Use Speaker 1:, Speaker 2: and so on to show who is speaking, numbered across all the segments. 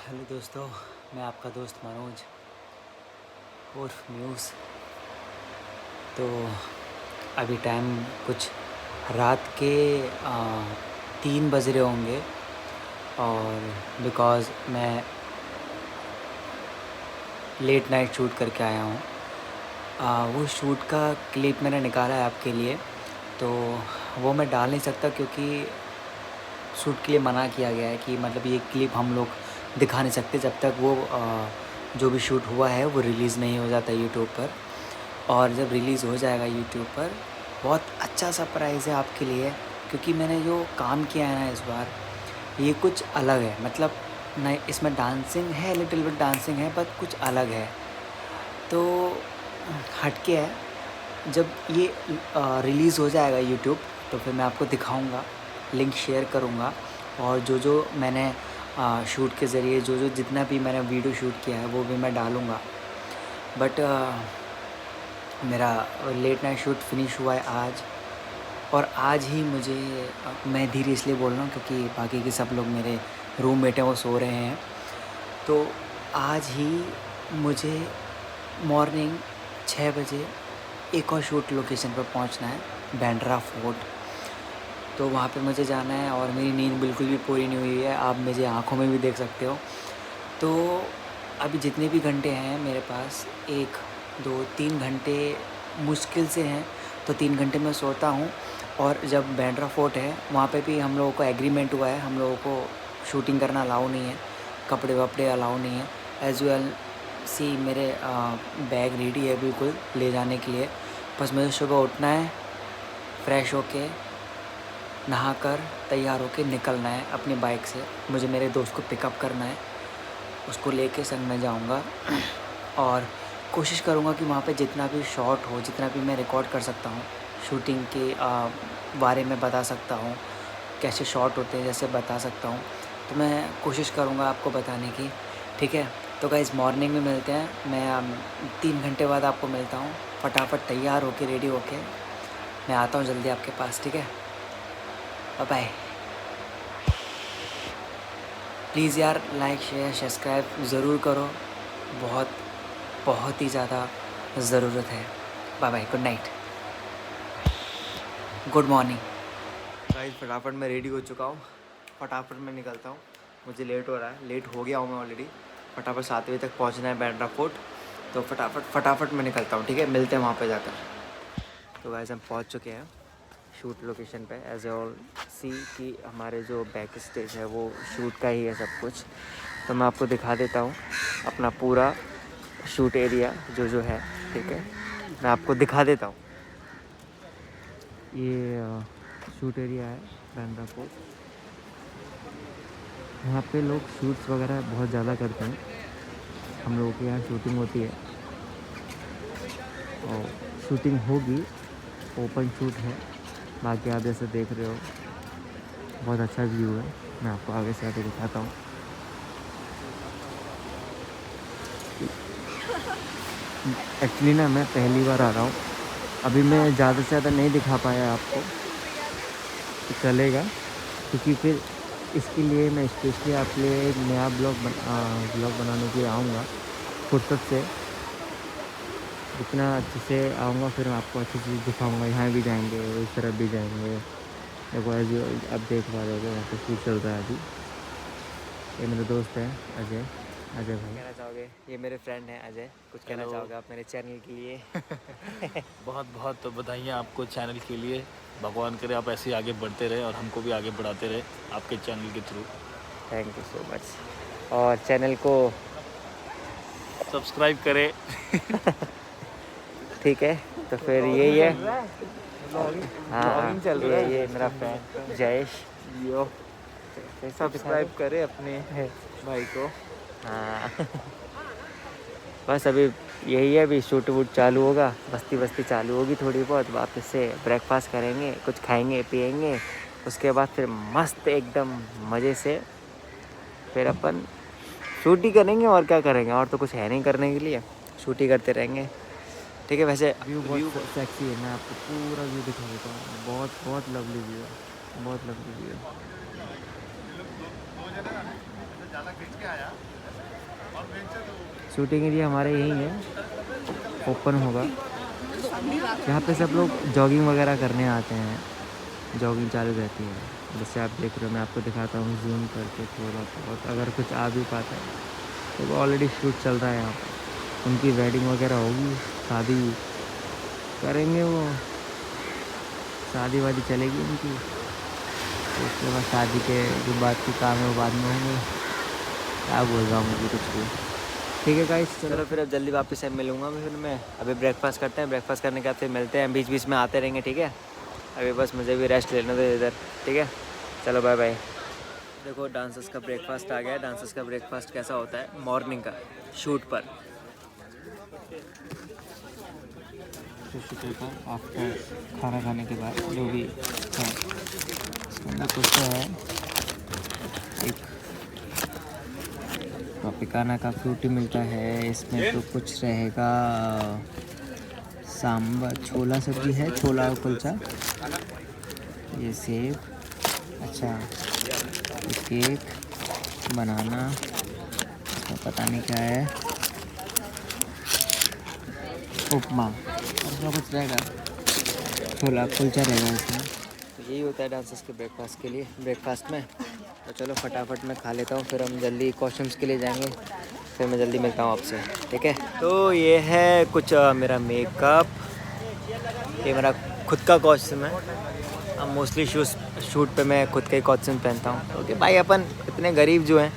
Speaker 1: Hello दोस्तों, मैं आपका दोस्त मनोज उर्फ म्यूज़। तो अभी टाइम कुछ रात के 3 बज रहे होंगे और बिकॉज़ मैं लेट नाइट शूट करके आया हूँ। वो शूट का क्लिप मैंने निकाला है आपके लिए, तो वो मैं डाल नहीं सकता क्योंकि शूट के लिए मना किया गया है कि मतलब ये क्लिप हम लोग दिखा नहीं सकते जब तक वो जो भी शूट हुआ है वो रिलीज़ नहीं हो जाता यूट्यूब पर। और जब रिलीज़ हो जाएगा यूट्यूब पर, बहुत अच्छा सरप्राइज़ है आपके लिए, क्योंकि मैंने जो काम किया है ना इस बार, ये कुछ अलग है। मतलब नहीं, इसमें डांसिंग है, लिटिल बिट डांसिंग है, बट कुछ अलग है, तो हटके है। जब ये रिलीज़ हो जाएगा यूट्यूब, तो फिर मैं आपको दिखाऊंगा, लिंक शेयर करूंगा, और जो जो मैंने शूट के ज़रिए जो जितना भी मैंने वीडियो शूट किया है वो भी मैं डालूंगा। बट मेरा लेट नाइट शूट फिनिश हुआ है आज, और आज ही मुझे मैं धीरे इसलिए बोल रहा हूँ क्योंकि बाकी के सब लोग मेरे रूममेट हैं, वो सो रहे हैं। तो आज ही मुझे मॉर्निंग 6 बजे एक और शूट लोकेशन पर पहुंचना है, बांद्रा फोर्ट। तो वहाँ पे मुझे जाना है और मेरी नींद बिल्कुल भी पूरी नहीं हुई है, आप मुझे आँखों में भी देख सकते हो। तो अभी जितने भी घंटे हैं मेरे पास, 1, 2, 3 घंटे मुश्किल से हैं, तो 3 घंटे मैं सोता हूँ। और जब बांद्रा फोर्ट है वहाँ पे भी हम लोगों को एग्रीमेंट हुआ है, हम लोगों को शूटिंग करना अलाउ नहीं है, कपड़े वपड़े अलाउ नहीं है। एज वेल सी मेरे बैग रेडी है बिल्कुल ले जाने के लिए। बस मुझे सुबह उठना है, फ्रेश होके नहाकर तैयार होके निकलना है अपनी बाइक से। मुझे मेरे दोस्त को पिकअप करना है, उसको लेके संग में जाऊंगा और कोशिश करूंगा कि वहाँ पे जितना भी शॉट हो, जितना भी मैं रिकॉर्ड कर सकता हूँ, शूटिंग के बारे में बता सकता हूँ, कैसे शॉट होते हैं जैसे बता सकता हूँ, तो मैं कोशिश करूँगा आपको बताने की। ठीक है, तो गाइस मॉर्निंग में मिलते हैं। मैं 3 घंटे बाद आपको मिलता हूँ, फटाफट तैयार होके रेडी होके मैं आता हूँ जल्दी आपके पास। ठीक है, बाय बाय। प्लीज़ यार लाइक शेयर सब्सक्राइब ज़रूर करो, बहुत बहुत ही ज़्यादा ज़रूरत है। Bye bye, good night, good morning. Guys फटाफट मैं रेडी हो चुका हूँ, फटाफट मैं निकलता हूँ, मुझे लेट हो रहा है, लेट हो गया हूँ मैं ऑलरेडी। फटाफट 7 बजे तक पहुँचना है बांद्रा फोर्ट, तो फटाफट मैं निकलता हूँ। ठीक है, मिलते हैं वहाँ पे जाकर। तो गाइस हम पहुँच चुके हैं शूट लोकेशन पे। एज ऑल सी कि हमारे जो बैक स्टेज है वो शूट का ही है सब कुछ। तो मैं आपको दिखा देता हूँ अपना पूरा शूट एरिया जो है। ठीक है, मैं आपको दिखा देता हूँ। ये शूट एरिया है बांद्रा फोर्ट। यहाँ पे लोग शूट्स वगैरह बहुत ज़्यादा करते हैं, हम लोगों के यहाँ शूटिंग होती है और शूटिंग होगी, ओपन शूट है। बाकी आप जैसे देख रहे हो बहुत अच्छा व्यू है, मैं आपको आगे से आगे दिखाता हूँ। एक्चुअली ना मैं पहली बार आ रहा हूँ, अभी मैं ज़्यादा से ज़्यादा नहीं दिखा पाया आपको, तो चलेगा, क्योंकि फिर इसके लिए मैं स्पेशली आपके लिए एक नया ब्लॉग बनाने के लिए आऊँगा फुर्सत से। जितना अच्छे से आऊँगा फिर मैं आपको अच्छी चीज़ दिखाऊँगा। यहाँ भी जाएंगे, इस तरफ भी जाएंगे। देखो अभी अब देख पा रहे हो वहाँ पे शूट चल रहा है अभी। ये मेरे दोस्त हैं अजय भाई। कहना चाहोगे, ये मेरे फ्रेंड हैं अजय, कुछ कहना चाहोगे आप मेरे चैनल के लिए?
Speaker 2: बहुत बहुत बधाइयाँ आपको चैनल के लिए। भगवान करे आप ऐसे ही आगे बढ़ते रहे और हमको भी आगे बढ़ाते रहे आपके चैनल के through.
Speaker 1: Thank you so much, और चैनल को
Speaker 2: सब्सक्राइब करें।
Speaker 1: ठीक है, तो फिर यही है। हाँ, ये मेरा फ्रेंड जयेश।
Speaker 3: यो सब्सक्राइब करें अपने भाई को।
Speaker 1: हाँ बस अभी यही है, अभी शूट वूट चालू होगा, बस्ती चालू होगी थोड़ी बहुत, वापस से ब्रेकफास्ट करेंगे, कुछ खाएंगे पिएंगे, उसके बाद फिर मस्त एकदम मज़े से फिर अपन शूट ही करेंगे। और क्या करेंगे, और तो कुछ है नहीं करने के लिए, शूट ही करते रहेंगे। ठीक है, वैसे
Speaker 3: व्यू बहुत सेक्सी है, मैं आपको पूरा व्यू दिखा देता हूँ। बहुत लवली व्यू है, बहुत लवली व्यू है।
Speaker 1: शूटिंग एरिया हमारे यहीं है, ओपन होगा। यहाँ पे सब लोग जॉगिंग वगैरह करने आते हैं, जॉगिंग चालू रहती है। जैसे आप देख रहे हो, मैं आपको दिखाता हूँ जूम करके थोड़ा बहुत, अगर कुछ आ भी पाता है। तो वो ऑलरेडी शूट चल रहा है यहाँ पर, उनकी वेडिंग वगैरह होगी, शादी करेंगे वो, शादी वादी चलेगी उनकी। तो उसके बाद शादी के जो बाद के काम है वो बाद में होंगे। क्या बोल रहा हूँ मुझे कुछ भी। ठीक है गाइस, चलो फिर अब जल्दी वापस से मिलूँगा मैं फिर। मैं अभी ब्रेकफास्ट करते हैं, ब्रेकफास्ट करने के बाद फिर मिलते हैं। बीच बीच में आते रहेंगे, ठीक है। अभी बस मुझे भी रेस्ट लेना दो इधर, ठीक है। चलो बाय बाय। देखो डांसर्स का ब्रेकफास्ट आ गया है। डांसर्स का ब्रेकफास्ट कैसा होता है मॉर्निंग का शूट पर, आफ्टर खाना खाने के बाद जो भी है। इसके अंदर कुछ तो है, एक ट्रॉपिकाना का फ्रूटी मिलता है। इसमें तो कुछ रहेगा, सांबर, छोला सब्जी है, छोला और कुलचा, ये सेब, अच्छा ये केक, बनाना, इसमें पता नहीं क्या है, उपमा और इसमें कुछ रहेगा, छोला कुलचा रहेगा इसमें। तो यही होता है डांसर्स के ब्रेकफास्ट के लिए, ब्रेकफास्ट में। तो चलो फटाफट मैं खा लेता हूँ, फिर हम जल्दी कॉस्ट्यूम्स के लिए जाएंगे, फिर मैं जल्दी मिलता हूँ आपसे, ठीक है। तो ये है कुछ मेरा मेकअप, ये मेरा खुद का कॉस्ट्यूम है। अब मोस्टली शूट पे मैं खुद का ही कॉस्ट्यूम पहनता हूँ, क्योंकि भाई अपन इतने गरीब जो हैं,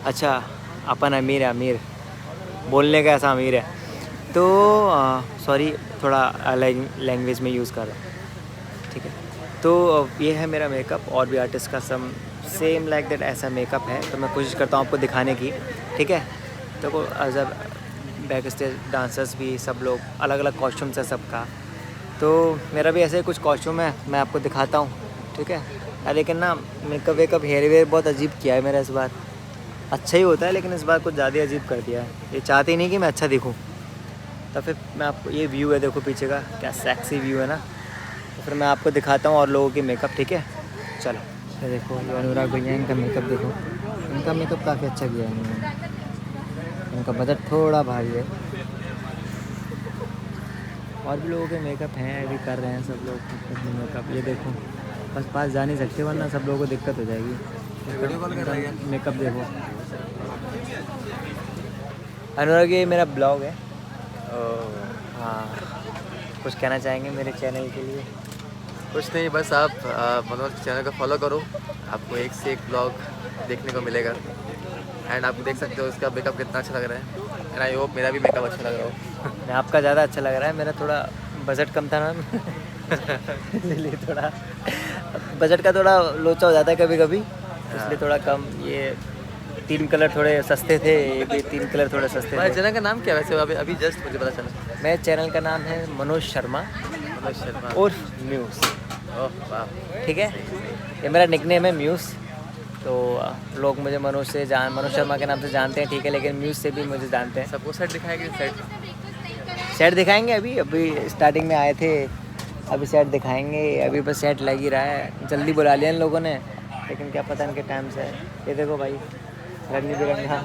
Speaker 1: अच्छा अपन अमीर है, अमीर बोलने का ऐसा अमीर है। तो सॉरी थोड़ा लैंग्वेज में यूज़ कर रहा हूँ, ठीक है। तो ये है मेरा मेकअप, और भी आर्टिस्ट का सेम लाइक दैट ऐसा मेकअप है। तो मैं कोशिश करता हूँ आपको दिखाने की, ठीक है। तो as a backstage dancers भी सब लोग अलग अलग कॉस्ट्यूम्स है सबका। तो मेरा भी ऐसे कुछ कॉस्ट्यूम है, मैं आपको दिखाता हूँ, ठीक है। लेकिन ना मेकअप वेकअप हेयर वेयर बहुत अजीब किया है मेरा इस बार। अच्छा ही होता है लेकिन इस बार कुछ ज़्यादा अजीब कर दिया है। ये चाहते ही नहीं कि मैं अच्छा दिखूँ। तो फिर मैं आपको, ये व्यू है देखो पीछे का, क्या सेक्सी व्यू है ना। तो फिर मैं आपको दिखाता हूँ और लोगों की मेकअप, ठीक है। चलो ये देखो, ये अनुराग भैया, इनका मेकअप देखो, इनका मेकअप काफ़ी अच्छा किया है इन्होंने। इनका बजट थोड़ा भारी है। और भी लोगों के मेकअप हैं, अभी कर रहे हैं सब लोग मेकअप। ये देखो, बस पास जा नहीं सकते वरना सब लोगों को दिक्कत हो जाएगी। मेकअप देखो। अनुराग, ये मेरा ब्लॉग है। हाँ, कुछ कहना चाहेंगे मेरे चैनल के लिए?
Speaker 3: कुछ नहीं, बस आप मनोज चैनल को फॉलो करो, आपको एक से एक ब्लॉग देखने को मिलेगा। एंड आप देख सकते हो इसका मेकअप कितना अच्छा लग रहा है। एंड आई होप मेरा भी मेकअप अच्छा लग रहा हो।
Speaker 1: मैं आपका ज़्यादा अच्छा लग रहा है, मेरा थोड़ा बजट कम था ना इसलिए थोड़ा बजट का थोड़ा लोचा हो जाता है कभी कभी, इसलिए थोड़ा कम। ये 3 कलर थोड़े सस्ते थे, ये भी 3 कलर थोड़े सस्ते
Speaker 3: तुम्हारे
Speaker 1: थे।
Speaker 3: चैनल का नाम क्या है वैसे? अभी जस्ट मुझे पता चला।
Speaker 1: मेरे चैनल का नाम है मनोज शर्मा
Speaker 3: मनोज शर्मा
Speaker 1: और म्यूज़,
Speaker 3: ओह वाह,
Speaker 1: ठीक है। ये मेरा निकनेम है म्यूज़। तो लोग मुझे मनोज शर्मा के नाम से जानते हैं, ठीक है, लेकिन म्यूज़ से भी मुझे जानते हैं।
Speaker 3: सबको सेट दिखाएंगे, सेट
Speaker 1: दिखाएंगे। अभी स्टार्टिंग में आए थे, अभी सेट दिखाएंगे। अभी बस सेट लग ही रहा है, जल्दी बुला लिया इन लोगों ने, लेकिन क्या पता इनके टाइम से। ये देखो भाई, रंगी बिरंगा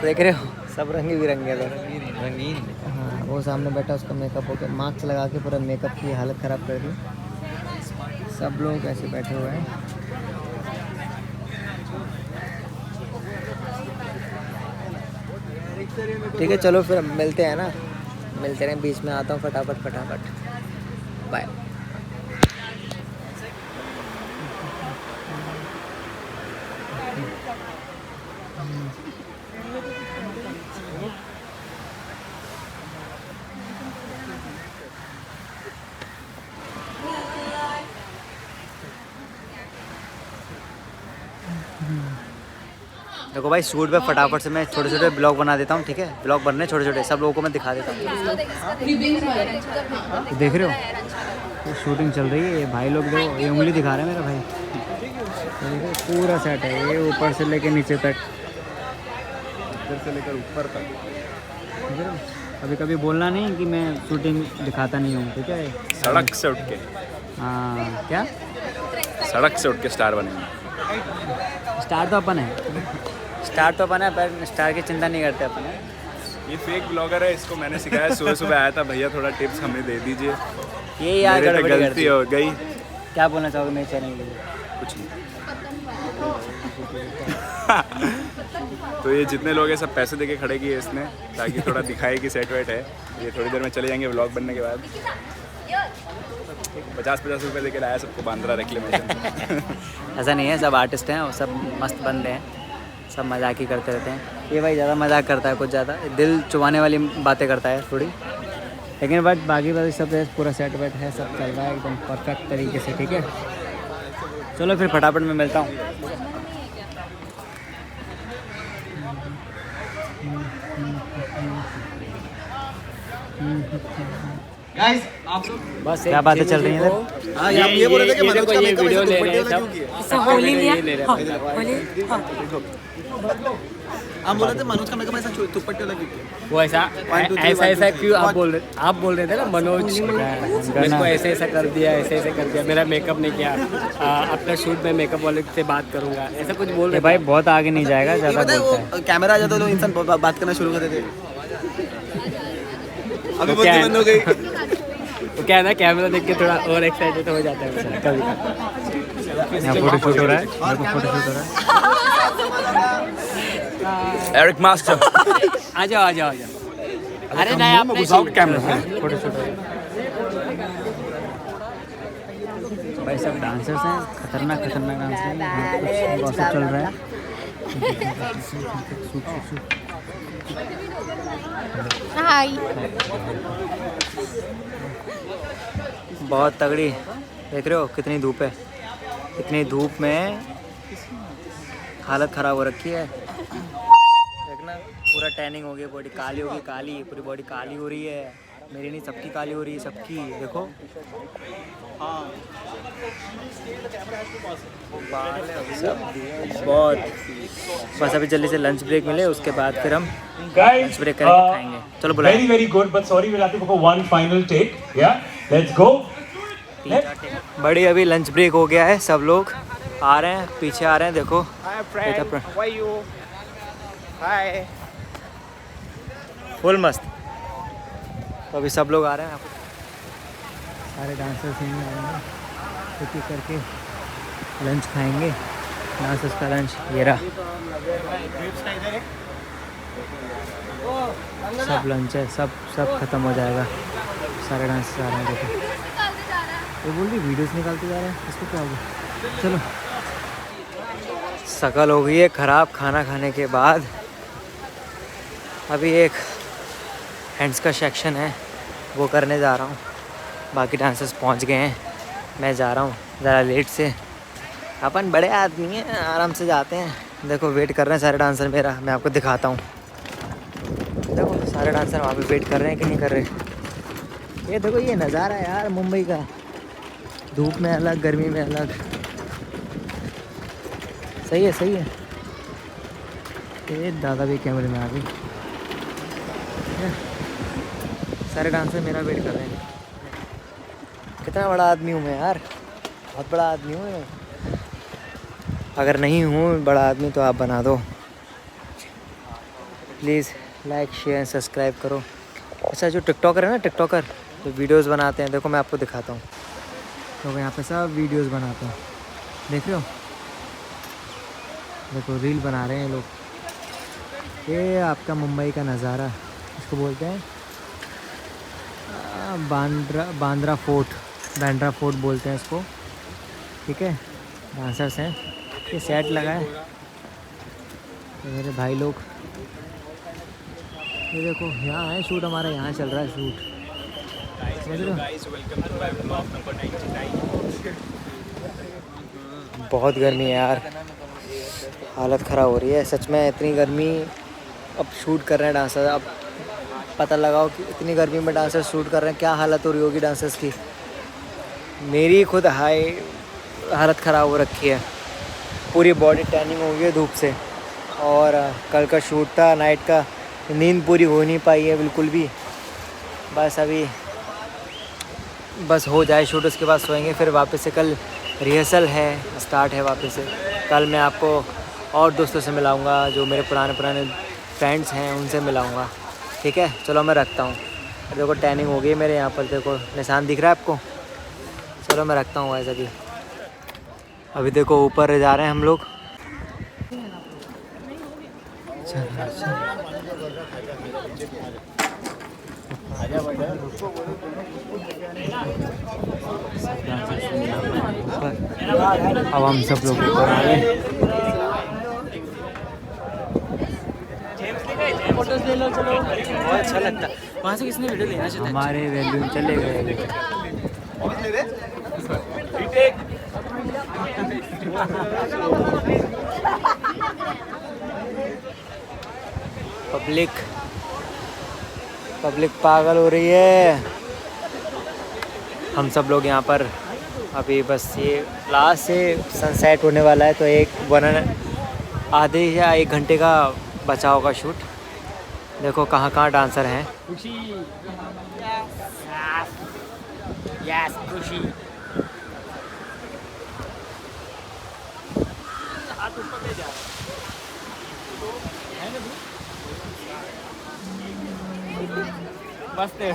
Speaker 1: देख रहे हो, सब रंगी बिरंगे रंगीन। हाँ, वो सामने बैठा, उसका मेकअप हो गया, मास्क लगा के पूरा मेकअप की हालत ख़राब कर दी। सब लोग ऐसे बैठे हुए हैं। ठीक है, चलो फिर मिलते हैं ना, मिलते हैं। बीच में आता हूँ फटाफट। बाय। देखो भाई, शूट पे फटाफट से मैं छोटे छोटे ब्लॉग बना देता हूँ, ठीक है। ब्लॉग बनने छोटे छोटे, सब लोगों को मैं दिखा देता हूँ। देख रहे हो, ये शूटिंग चल रही है। ये भाई लोग देखो, ये उंगली दिखा रहे हैं मेरा भाई। देखो पूरा सेट है, ये ऊपर से लेके नीचे तक, इधर से लेकर ऊपर तक। ठीक है, कभी कभी बोलना नहीं कि मैं शूटिंग दिखाता नहीं हूँ, ठीक है।
Speaker 4: सड़क से उठ के,
Speaker 1: हाँ, क्या
Speaker 4: सड़क से उठ के स्टार बनेंगे।
Speaker 1: स्टार तो अपन है। स्टार तो अपन है पर स्टार की चिंता नहीं करते अपन।
Speaker 4: ये फेक ब्लॉगर है, इसको मैंने सिखाया। सुबह सुबह आया था, भैया थोड़ा टिप्स हमें दे दीजिए।
Speaker 1: ये यार
Speaker 4: मेरे पे
Speaker 1: गड़बड़ी
Speaker 4: गलती
Speaker 1: करती है।
Speaker 4: हो गई।
Speaker 1: क्या बोलना चाहोगे मेरे चैनल के लिए?
Speaker 4: कुछ नहीं। तो ये जितने लोग हैं सब पैसे देके खड़े किए इसने, ताकि थोड़ा दिखाए कि सेट वेट है। ये थोड़ी देर में चले जाएंगे व्लॉग बनने के बाद। 50-50 रुपये देके लाया सबको बांद्रा रिक्लेमेशन।
Speaker 1: ऐसा नहीं है, सब आर्टिस्ट हैं और सब मस्त बंदे हैं, सब मजाक ही करते रहते हैं। ये भाई ज़्यादा मजाक करता है, कुछ ज़्यादा दिल चुभाने वाली बातें करता है थोड़ी, लेकिन बट बाकी बाकी सब पूरा सेट वेट है, सब चल रहा है एकदम परफेक्ट तरीके से। ठीक है, चलो फिर फटाफट मैं मिलता हूँ।
Speaker 5: गाइस आप
Speaker 1: बस क्या बातें चल रही हैं इधर?
Speaker 5: हाँ ये बोल रहे थे कि मनोज का मेकअप
Speaker 6: वीडियो
Speaker 5: ऐसे
Speaker 6: ले रहे हैं
Speaker 5: दुपट्टे वाला
Speaker 6: सब।
Speaker 5: क्यों किया?
Speaker 6: इससे होली लिया, हाँ, होली, हाँ।
Speaker 5: आप बोल रहे थे मनोज का मेकअप ऐसा दुपट्टे वाला क्यों किया?
Speaker 6: वो ऐसा
Speaker 5: 1 2 3
Speaker 6: ऐसा ऐसा
Speaker 5: 1 2
Speaker 6: क्यों
Speaker 5: 3
Speaker 6: आप बोल रहे थे ना मनोज मेरे को ऐसे ऐसा कर दिया, ऐसे ऐसे कर दिया, मेरा मेकअप नहीं किया, अपना शूट में मेकअप वाले से बात करूंगा, ऐसा कुछ बोल
Speaker 1: ये
Speaker 6: रहे
Speaker 1: भाई बहुत आगे नहीं जाएगा,
Speaker 5: ये
Speaker 1: ज़्यादा
Speaker 5: पता है
Speaker 1: बोलता है।
Speaker 5: वो कैमरा आ जाता तो इंसान बात करना शुरू कर देते। अभी
Speaker 6: क्या
Speaker 5: बोलती
Speaker 6: है?
Speaker 5: बंद हो गई।
Speaker 6: तो क्या है ना, कैमरा देख के थोड़ा और एक्साइटेड हो जाता है बेचारा कभी कभी।
Speaker 1: यहाँ फोटो शूट हो रहा है, मेरे को फोटो शूट हो रहा है।
Speaker 4: एरिक मास्टर
Speaker 6: आ जाओ आ जाओ आ जाओ। अरे नहीं आप नहीं
Speaker 4: कैमरा।
Speaker 1: फोटो शूट हो रहा है। भाई सब डांसर्स हैं, खतरनाक खतरनाक डांसर हैं, कुछ गॉसिप चल रहा है।
Speaker 7: हाय
Speaker 1: बहुत तगड़ी, देख रहे हो कितनी धूप है, इतनी धूप में हालत ख़राब हो रखी है। देखना पूरा टैनिंग हो गई, बॉडी काली हो गई, काली पूरी बॉडी काली हो रही है। मेरी नहीं, सबकी काली हो रही है, सबकी। देखो बहुत। बस अभी जल्दी से लंच ब्रेक मिले, उसके बाद फिर हम लंच ब्रेक करेंगे, खाएंगे। चलो बुलाओ।
Speaker 8: Very good, but sorry, we'll have to go for one final take. Yeah, let's go.
Speaker 1: बड़ी अभी लंच ब्रेक हो गया है, सब लोग आ रहे हैं, पीछे आ रहे हैं। देखो फुल मस्त। तो अभी सब लोग आ रहे हैं, सारे डांसर्स यहीं आ रहे हैं, एक एक करके लंच खाएंगे। डांसर्स का लंच ये रहा, सब लंच है, सब ख़त्म हो जाएगा। सारे डांसर्स आ रहे हैं। देखो वो बोल रही वीडियोस निकालते जा रहे हैं, इसको क्या होगा। चलो, शकल हो गई है ख़राब खाना खाने के बाद। अभी एक हैंड्स का सेक्शन है, वो करने जा रहा हूँ। बाकी डांसर्स पहुँच गए हैं, मैं जा रहा हूँ ज़रा लेट से। अपन बड़े आदमी हैं, आराम से जाते हैं। देखो वेट कर रहे हैं सारे डांसर मेरा, मैं आपको दिखाता हूँ। देखो सारे डांसर वहाँ पे वेट कर रहे हैं कि नहीं कर रहे। ये देखो ये नज़ारा है यार मुंबई का, धूप में अलग, गर्मी में अलग। सही है, सही है। ये दादा भी कैमरे में आ गई। सारे डांसर मेरा वेट कर रहे हैं। कितना बड़ा आदमी हूँ मैं यार, बहुत बड़ा आदमी हूँ मैं। अगर नहीं हूँ बड़ा आदमी तो आप बना दो प्लीज़। लाइक शेयर सब्सक्राइब करो। अच्छा जो टिकटॉकर है ना, टिकटॉकर जो वीडियोस बनाते हैं, देखो मैं आपको दिखाता हूँ। लोग यहाँ पे सब वीडियोस बनाते हैं, देख रहे हो। देखो रील बना रहे हैं लोग। ये आपका मुंबई का नज़ारा, इसको बोलते हैं बांद्रा फोर्ट बोलते हैं इसको। ठीक है, डांसर्स हैं, ये सेट लगा है। ये मेरे भाई लोग, ये देखो यहाँ है शूट, हमारा यहाँ चल रहा है शूट। बहुत गर्मी है यार, हालत ख़राब हो रही है सच में, इतनी गर्मी। अब शूट कर रहे हैं डांसर, अब पता लगाओ कि इतनी गर्मी में डांसर शूट कर रहे हैं, क्या हालत हो रही होगी डांसर्स की। मेरी खुद हालत ख़राब हो रखी है, पूरी बॉडी टैनिंग हो गई है धूप से। और कल का शूट था नाइट का, नींद पूरी हो नहीं पाई है बिल्कुल भी। बस अभी बस हो जाए शूट, उसके बाद सोएंगे। फिर वापस से कल रिहर्सल है, स्टार्ट है वापस से। कल मैं आपको और दोस्तों से मिलाऊंगा, जो मेरे पुराने फ्रेंड्स हैं उनसे मिलाऊंगा। ठीक है, चलो मैं रखता हूँ। देखो टैनिंग हो गई मेरे यहाँ पर, देखो निशान दिख रहा है आपको। चलो मैं रखता हूँ ऐसा भी। अभी देखो ऊपर जा रहे हैं हम लोग। अब हम सब लोग ऊपर आ रहे हैं। फोटोज ले लो, चलो बहुत अच्छा लगता है। वहाँ से किसने वीडियो लेना चाहिए? हमारे वैल्यू चले गए। पब्लिक पागल हो रही है। हम सब लोग यहाँ पर अभी बस ये लास्ट से सनसेट होने वाला है, तो आधे या 1 घंटे का बचा होगा शूट। देखो कहाँ कहाँ डांसर हैं।
Speaker 6: खुशी, यस खुशी। मस्त है।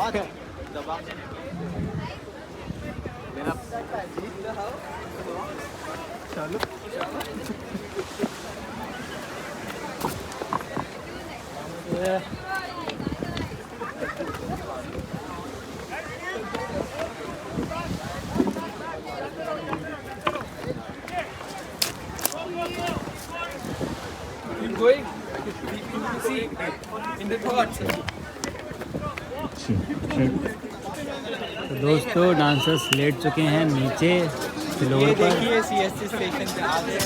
Speaker 1: तो दोस्तों डांसर्स लेट चुके हैं नीचे फ्लोर पर।
Speaker 5: CSC स्टेशन पे आ गए।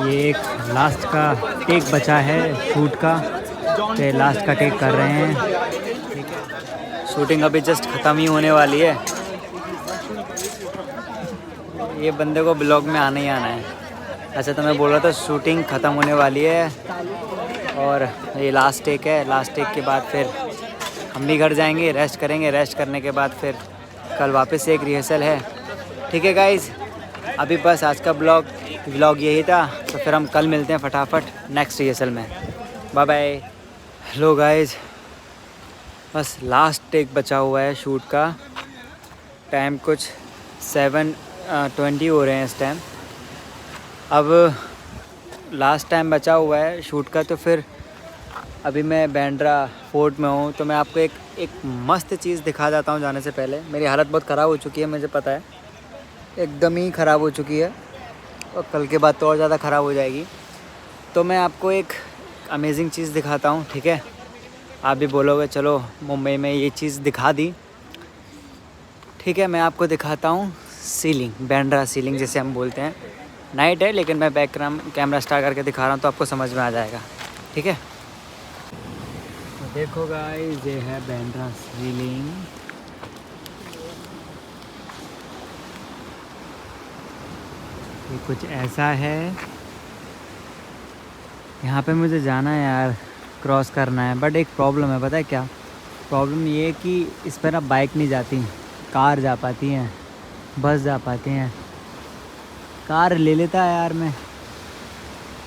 Speaker 1: ये एक लास्ट का टेक बचा है शूट का, तो लास्ट का टेक कर रहे हैं। ठीक है, शूटिंग अभी जस्ट ख़त्म ही होने वाली है। ये बंदे को ब्लॉग में आना ही आना है। अच्छा, तो मैं बोल रहा था शूटिंग ख़त्म होने वाली है और ये लास्ट टेक है। लास्ट टेक के बाद फिर हम भी घर जाएंगे, रेस्ट करेंगे। रेस्ट करने के बाद फिर कल वापस से एक रिहर्सल है। ठीक है गाइज़, अभी बस आज का व्लॉग यही था। तो फिर हम कल मिलते हैं फटाफट नेक्स्ट रिहर्सल में। Bye bye. हेलो गाइज़, बस लास्ट टेक बचा हुआ है शूट का। टाइम कुछ 7:20 हो रहे हैं इस टाइम। अब लास्ट टाइम बचा हुआ है शूट का। तो फिर अभी मैं बांद्रा फोर्ट में हूँ, तो मैं आपको एक मस्त चीज़ दिखा जाता हूँ जाने से पहले। मेरी हालत बहुत ख़राब हो चुकी है, मुझे पता है, एकदम ही ख़राब हो चुकी है और कल के बाद तो और ज़्यादा ख़राब हो जाएगी। तो मैं आपको एक अमेजिंग चीज़ दिखाता हूँ। ठीक है, आप भी बोलोगे चलो मुंबई में ये चीज़ दिखा दी। ठीक है, मैं आपको दिखाता हूँ सीलिंग, बांद्रा सीलिंग जिसे हम बोलते हैं। नाइट है लेकिन मैं बैक कैमरा स्टार्ट करके दिखा रहा हूँ तो आपको समझ में आ जाएगा। ठीक है, तो देखो गाइस, ये है बांद्रा सीलिंग। ये कुछ ऐसा है। यहाँ पे मुझे जाना है यार, क्रॉस करना है, बट एक प्रॉब्लम है। पता है क्या प्रॉब्लम? ये कि इस पर ना बाइक नहीं जाती, कार जा पाती हैं, बस जा पाती हैं। कार ले लेता है यार मैं,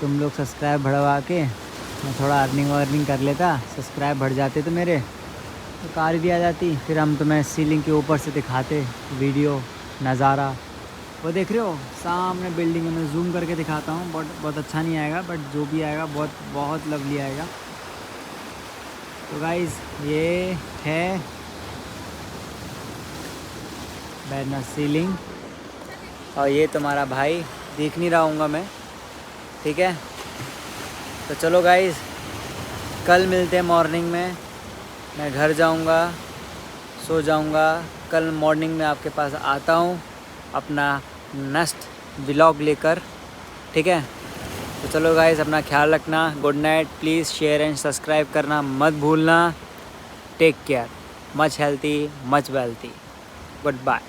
Speaker 1: तुम लोग सब्सक्राइब बढ़वा के मैं थोड़ा अर्निंग कर लेता। सब्सक्राइब बढ़ जाते तो मेरे, तो कार भी आ जाती। फिर हम तुम्हें सीलिंग के ऊपर से दिखाते वीडियो नज़ारा। वो देख रहे हो सामने बिल्डिंग में, मैं जूम करके दिखाता हूँ। बहुत अच्छा नहीं आएगा, बट जो भी आएगा बहुत लवली आएगा। तो गाइज़, ये है बांद्रा सीलिंग और ये तुम्हारा भाई दिख नहीं रहा हूँगा मैं। ठीक है, तो चलो गाइज़, कल मिलते हैं मॉर्निंग में। मैं घर जाऊँगा, सो जाऊँगा। कल मॉर्निंग में आपके पास आता हूँ अपना नेक्स्ट व्लॉग लेकर। ठीक है, तो चलो गाइज़, अपना ख्याल रखना। Good night. Please share and subscribe करना मत भूलना। Take care, much healthy, much wealthy. Good bye.